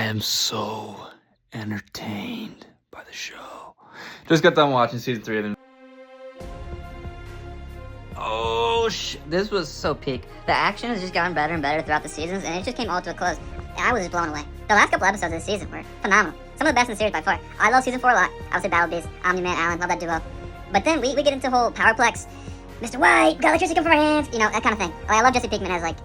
I am so entertained by the show. Just got done watching season 3 of Invincible. Oh shit, This was so peak. The action has just gotten better and better throughout the seasons, and it just came all to a close. And I was just blown away. The last couple episodes of the season were phenomenal. Some of the best in the series by far. I love season 4 a lot. I would say Battle Beast, Omni-Man, Alan, love that duo. But then we get into whole Powerplex, Mr. White, got electricity come from our hands, you know, that kind of thing. Like, I love Jesse Pinkman as like,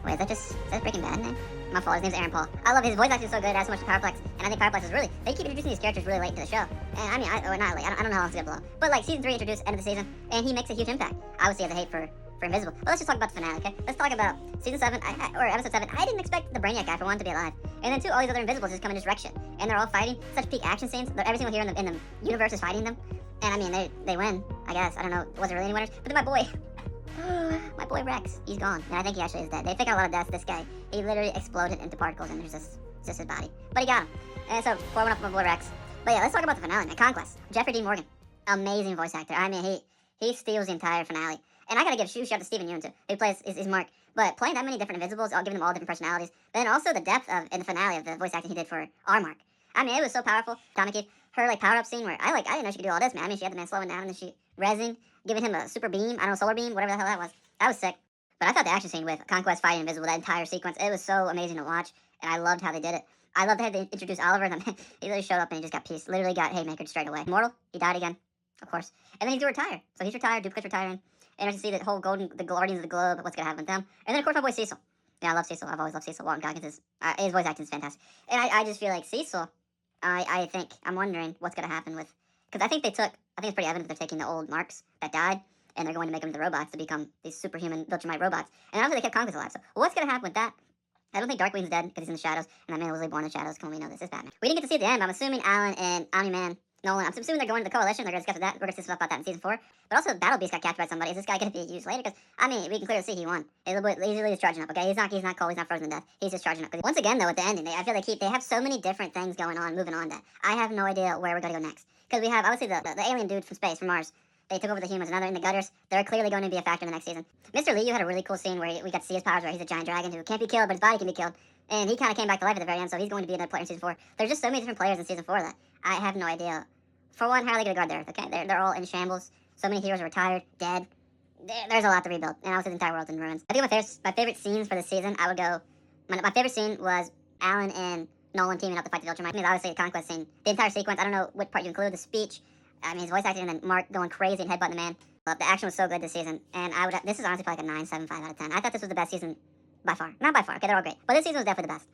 wait, is that Breaking Bad name? My fault, his name's Aaron Paul. I love his voice acting so good, it adds so much to Powerplex, and I think Powerplex is really, they keep introducing these characters really late into the show. And I mean, or not late, I don't know how long it's gonna blow. But like, season 3 introduced, end of the season, and he makes a huge impact. I would say the hate for Invincible. But let's just talk about the finale, okay? Let's talk about season 7, or episode 7. I didn't expect the Brainiac guy, for one, to be alive. And then 2, all these other Invisibles just come and just wreck shit. And they're all fighting, such peak action scenes. Every single hero in the universe is fighting them. And I mean, they win, I guess. I don't know, was there really any winners? But then my boy Rex, he's gone. And I think he actually is dead. They pick out a lot of deaths. This guy, he literally exploded into particles, and there's just his body. But he got him. And so, 4-1 up for my boy Rex. But yeah, let's talk about the finale, man. Conquest. Jeffrey D. Morgan. Amazing voice actor. I mean, he steals the entire finale. And I gotta give shout to Steven Yeun too, who plays his Mark. But playing that many different Invisibles, giving them all different personalities. But then also the depth in the finale of the voice acting he did for our Mark. I mean, it was so powerful. Atomic Eve, her like power up scene where I didn't know she could do all this, man. I mean, she had the man slowing down and then she rezzing, giving him a super beam, I don't know, solar beam, whatever the hell that was. That was sick. But I thought the action scene with Conquest fighting Invisible, that entire sequence, it was so amazing to watch, and I loved how they did it. I loved how they introduced Oliver, and then he literally showed up and he just got pieced. Literally got haymakered straight away. Immortal, he died again, of course. And then he's retired. So he's retired, Duplicate's retiring. And I can see the whole the Guardians of the Globe, what's gonna happen with them. And then of course my boy Cecil. Yeah, I love Cecil. I've always loved Cecil. Walton Goggins his voice acting is fantastic. And I just feel like Cecil, I'm wondering what's gonna happen with, because I think it's pretty evident that they're taking the old Marks that died, and they're going to make them into robots to become these superhuman Viltrumite robots. And obviously they kept Conquest alive. So what's gonna happen with that? I don't think Darkwing's dead because he's in the shadows, and that man was born in the shadows. Come on, we know this is Batman. We didn't get to see at the end, but I'm assuming Alan and Omni-Man, Nolan, I'm assuming they're going to the coalition. They're going to discuss that. We're going to see stuff about that in season 4. But also, Battle Beast got captured by somebody. Is this guy going to be used later? Because I mean, we can clearly see he won. He's really just charging up. Okay, he's not cold. He's not frozen to death. He's just charging up. Once again, though, at the ending, I feel they have so many different things going on, moving on. That I have no idea where we're going to go next. Because we have obviously the alien dude from space, from Mars. They took over the humans. Another in the gutters. They're clearly going to be a factor in the next season. Mr. Liu had a really cool scene where we got to see his powers, where he's a giant dragon who can't be killed, but his body can be killed. And he kind of came back to life at the very end, so he's going to be another player in season 4. There's just so many different players in season 4 that I have no idea. For one, how are they going to guard the Earth? Okay, they're all in shambles. So many heroes are retired, dead. There's a lot to rebuild, and obviously the entire world's in ruins. I think my favorite scenes for the season, I would go. My favorite scene was Alan and Nolan teaming up to fight the Viltrumite. I mean, obviously the Conquest scene, the entire sequence. I don't know what part you include. The speech, I mean, his voice acting, and then Mark going crazy and headbutting the man. But the action was so good this season, and this is honestly probably like a 9.75 out of 10. I thought this was the best season by far. Not by far, okay, they're all great, but this season was definitely the best.